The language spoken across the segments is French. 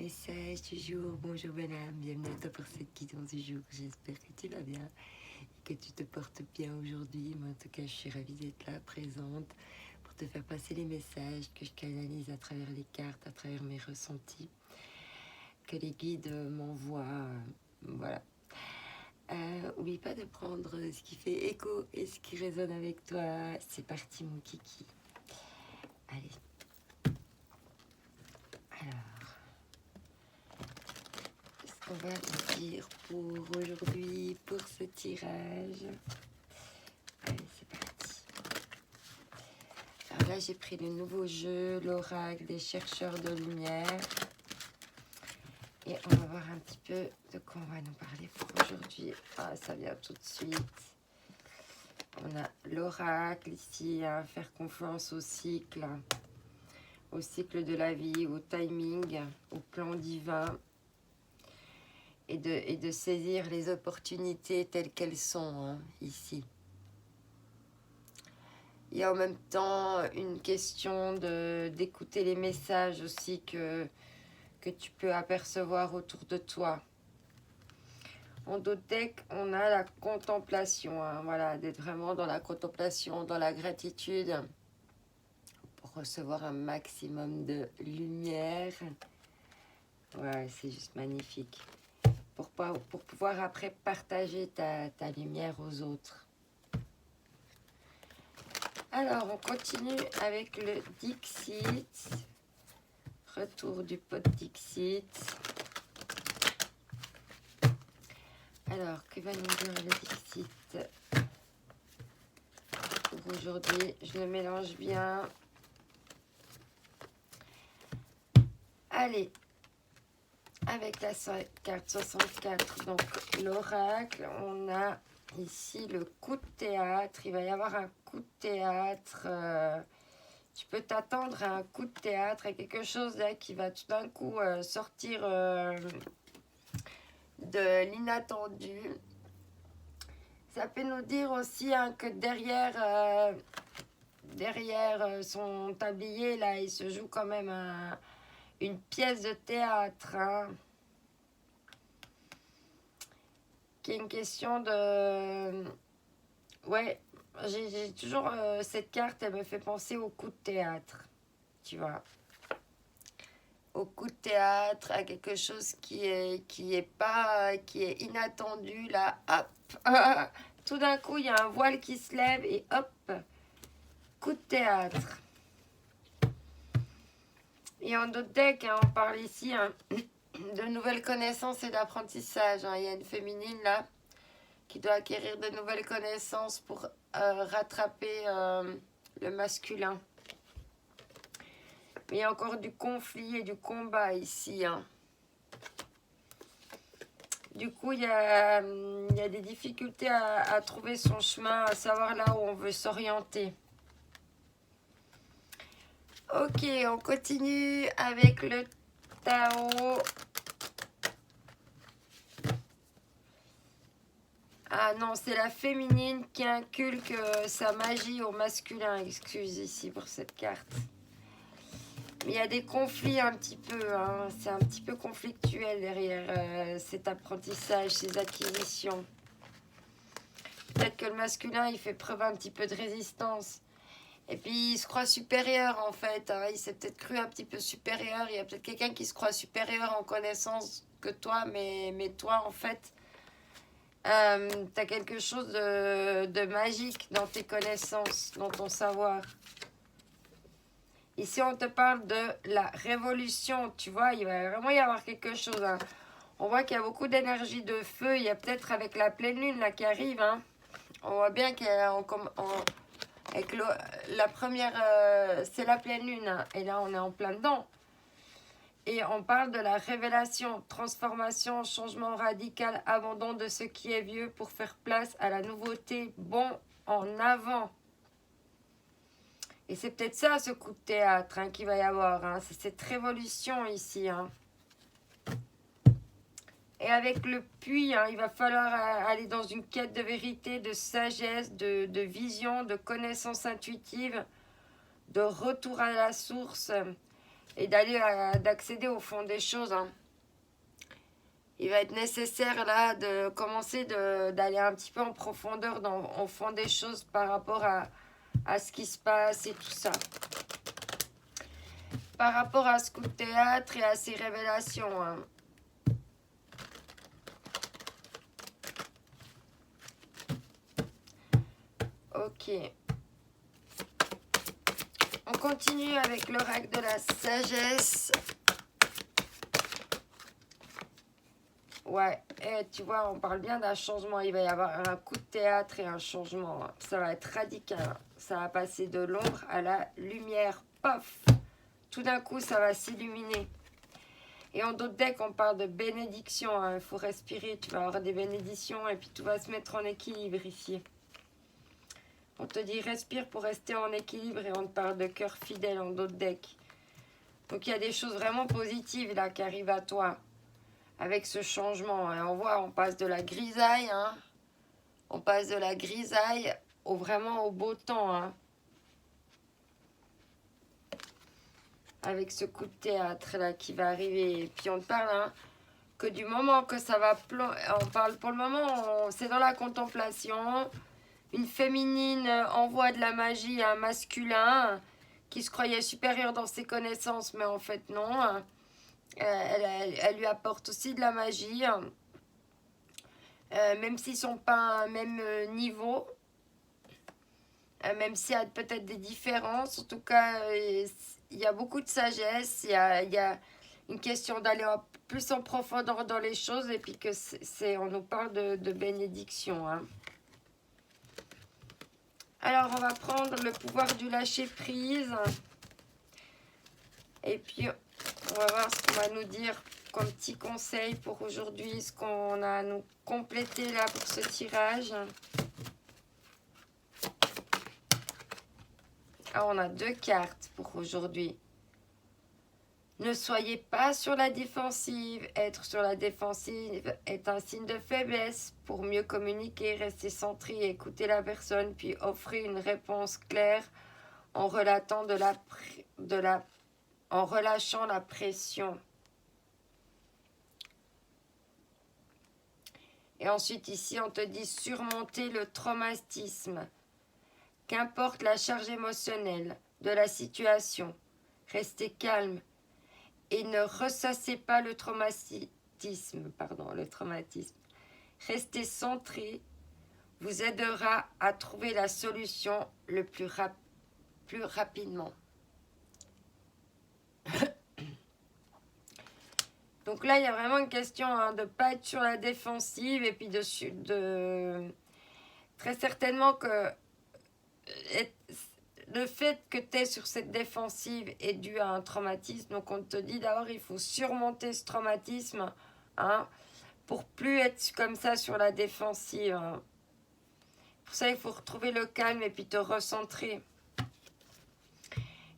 message du jour. Bonjour madame, bienvenue à toi pour cette guidance du jour. J'espère que tu vas bien et que tu te portes bien aujourd'hui. Mais en tout cas, je suis ravie d'être là, présente, pour te faire passer les messages que je canalise à travers les cartes, à travers mes ressentis, que les guides m'envoient. Voilà. Oublie pas de prendre ce qui fait écho et ce qui résonne avec toi. C'est parti mon kiki. Allez. Alors, qu'est-ce qu'on va dire pour aujourd'hui, pour ce tirage? Allez, c'est parti. Alors là, j'ai pris le nouveau jeu, l'oracle des chercheurs de lumière. Et on va voir un petit peu de quoi on va nous parler pour aujourd'hui. Ah, ça vient tout de suite. On a l'oracle ici, hein, faire confiance au cycle de la vie, au timing, au plan divin. Et de saisir les opportunités telles qu'elles sont, hein, ici. Il y a en même temps une question d'écouter les messages aussi que tu peux apercevoir autour de toi. En dos de deck, on a la contemplation, hein, voilà, d'être vraiment dans la contemplation, dans la gratitude, pour recevoir un maximum de lumière. Ouais, c'est juste magnifique. Pour pouvoir après partager ta lumière aux autres. Alors, on continue avec le Dixit. Retour du pot Dixit. Alors, que va nous dire le Dixit pour aujourd'hui? Je le mélange bien. Allez, avec la carte 64, donc l'oracle, on a ici le coup de théâtre. Il va y avoir un coup de théâtre. Tu peux t'attendre à un coup de théâtre, à quelque chose là qui va tout d'un coup sortir de l'inattendu. Ça peut nous dire aussi hein, que derrière son tablier, là, il se joue quand même une pièce de théâtre. Hein, qui est une question de... Ouais, j'ai toujours... cette carte, elle me fait penser au coup de théâtre. Tu vois, au coup de théâtre, à quelque chose qui est inattendu, là, hop, tout d'un coup, il y a un voile qui se lève et hop, coup de théâtre. Et en d'autres decks, hein, on parle ici hein, de nouvelles connaissances et d'apprentissage. Hein. Il y a une féminine, là, qui doit acquérir de nouvelles connaissances pour rattraper le masculin. Mais il y a encore du conflit et du combat ici. Hein. Du coup, il y a des difficultés à trouver son chemin, à savoir là où on veut s'orienter. Ok, on continue avec le Tao. Ah non, c'est la féminine qui inculque sa magie au masculin. Excuse ici pour cette carte. Mais il y a des conflits un petit peu. Hein. C'est un petit peu conflictuel derrière cet apprentissage, ces acquisitions. Peut-être que le masculin, il fait preuve un petit peu de résistance. Et puis, il se croit supérieur, en fait. Hein. Il s'est peut-être cru un petit peu supérieur. Il y a peut-être quelqu'un qui se croit supérieur en connaissance que toi. Mais toi, en fait, tu as quelque chose de magique dans tes connaissances, dans ton savoir. Ici, on te parle de la révolution. Tu vois, il va vraiment y avoir quelque chose. Hein. On voit qu'il y a beaucoup d'énergie de feu. Il y a peut-être avec la pleine lune là, qui arrive. Hein. On voit bien qu'avec la première, c'est la pleine lune. Hein. Et là, on est en plein dedans. Et on parle de la révélation, transformation, changement radical, abandon de ce qui est vieux pour faire place à la nouveauté. Bon, en avant. Et c'est peut-être ça, ce coup de théâtre hein, qu'il va y avoir. Hein. C'est cette révolution ici. Hein. Et avec le puits, hein, il va falloir aller dans une quête de vérité, de sagesse, de vision, de connaissance intuitive, de retour à la source. et d'accéder au fond des choses. Hein. Il va être nécessaire là de commencer d'aller un petit peu en profondeur au fond des choses par rapport à ce qui se passe et tout ça. Par rapport à ce coup de théâtre et à ces révélations. Hein. Ok. On continue avec l'oracle de la sagesse. Ouais, et tu vois, on parle bien d'un changement. Il va y avoir un coup de théâtre et un changement. Hein. Ça va être radical. Ça va passer de l'ombre à la lumière. Pof! Tout d'un coup, ça va s'illuminer. Et en d'autres decks, on parle de bénédiction. Il hein. Faut respirer. Tu vas avoir des bénédictions et puis tout va se mettre en équilibre ici. On te dit respire pour rester en équilibre et on te parle de cœur fidèle en d'autres decks. Donc il y a des choses vraiment positives là qui arrivent à toi avec ce changement. Et on voit, on passe de la grisaille, hein. On passe de la grisaille vraiment au beau temps. Hein. Avec ce coup de théâtre là qui va arriver. Et puis on te parle hein, que du moment que ça va... On parle pour le moment, c'est dans la contemplation. Une féminine envoie de la magie à un masculin qui se croyait supérieur dans ses connaissances, mais en fait non. Elle lui apporte aussi de la magie, même s'ils ne sont pas à un même niveau, même s'il y a peut-être des différences. En tout cas, il y a beaucoup de sagesse, il y a une question d'aller plus en profondeur dans les choses, et puis que on nous parle de bénédiction. Hein. Alors, on va prendre le pouvoir du lâcher-prise. Et puis, on va voir ce qu'on va nous dire comme petit conseil pour aujourd'hui. Ce qu'on a à nous compléter là pour ce tirage. Alors, on a 2 cartes pour aujourd'hui. Ne soyez pas sur la défensive. Être sur la défensive est un signe de faiblesse. Pour mieux communiquer, restez centré, écoutez la personne, puis offrez une réponse claire en relâchant la pression. Et ensuite, ici, on te dit surmonter le traumatisme. Qu'importe la charge émotionnelle de la situation, restez calme. Et ne ressassez pas le traumatisme. Restez centré vous aidera à trouver la solution le plus rapidement. Donc là, il y a vraiment une question hein, de ne pas être sur la défensive et puis très certainement que le fait que tu es sur cette défensive est dû à un traumatisme. Donc, on te dit d'abord, il faut surmonter ce traumatisme hein, pour plus être comme ça sur la défensive. Hein. Pour ça, il faut retrouver le calme et puis te recentrer.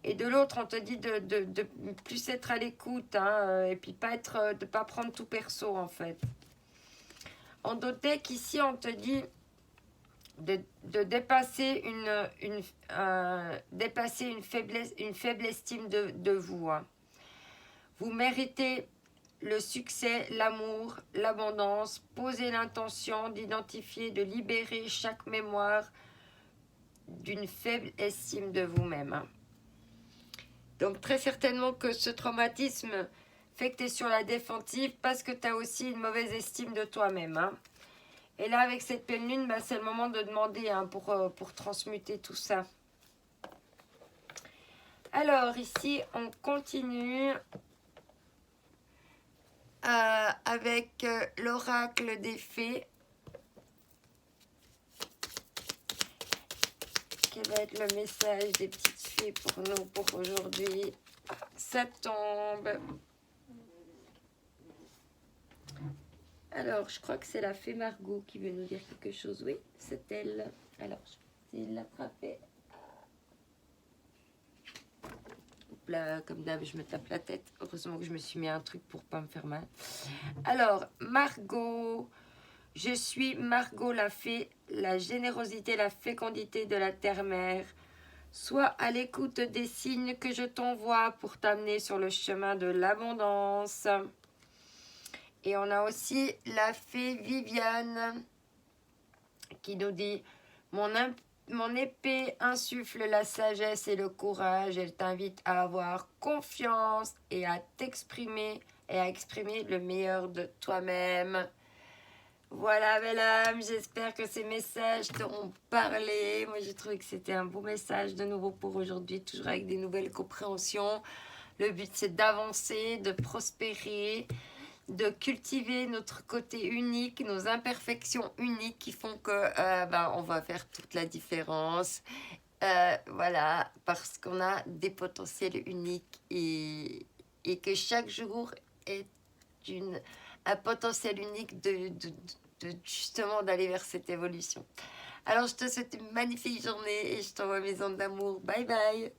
Et de l'autre, on te dit de plus être à l'écoute hein, et puis de pas prendre tout perso, en fait. En d'autres decks, ici, on te dit... De dépasser une faible estime de vous. Hein. Vous méritez le succès, l'amour, l'abondance. Posez l'intention d'identifier, de libérer chaque mémoire d'une faible estime de vous-même. Hein. Donc très certainement que ce traumatisme fait que tu es sur la défensive parce que tu as aussi une mauvaise estime de toi-même. Hein. Et là, avec cette pleine lune, bah, c'est le moment de demander hein, pour transmuter tout ça. Alors, ici, on continue avec l'oracle des fées. Quel va être le message des petites fées pour nous, pour aujourd'hui? Ça tombe. Alors, je crois que c'est la fée Margot qui veut nous dire quelque chose. Oui, c'est elle. Alors, je vais essayer de l'attraper. Là, comme d'hab, je me tape la tête. Heureusement que je me suis mis un truc pour pas me faire mal. Alors, Margot. Je suis Margot la fée, la générosité, la fécondité de la terre-mère. Sois à l'écoute des signes que je t'envoie pour t'amener sur le chemin de l'abondance. Et on a aussi la fée Viviane qui nous dit mon épée insuffle la sagesse et le courage. Elle t'invite à avoir confiance et à t'exprimer et à exprimer le meilleur de toi-même. Voilà, belle âme, j'espère que ces messages t'auront parlé. Moi, j'ai trouvé que c'était un beau message de nouveau pour aujourd'hui, toujours avec des nouvelles compréhensions. Le but, c'est d'avancer, de prospérer, de cultiver notre côté unique, nos imperfections uniques qui font que on va faire toute la différence. Voilà, parce qu'on a des potentiels uniques et que chaque jour est un potentiel unique de justement d'aller vers cette évolution. Alors je te souhaite une magnifique journée et je t'envoie mes ondes d'amour. Bye bye.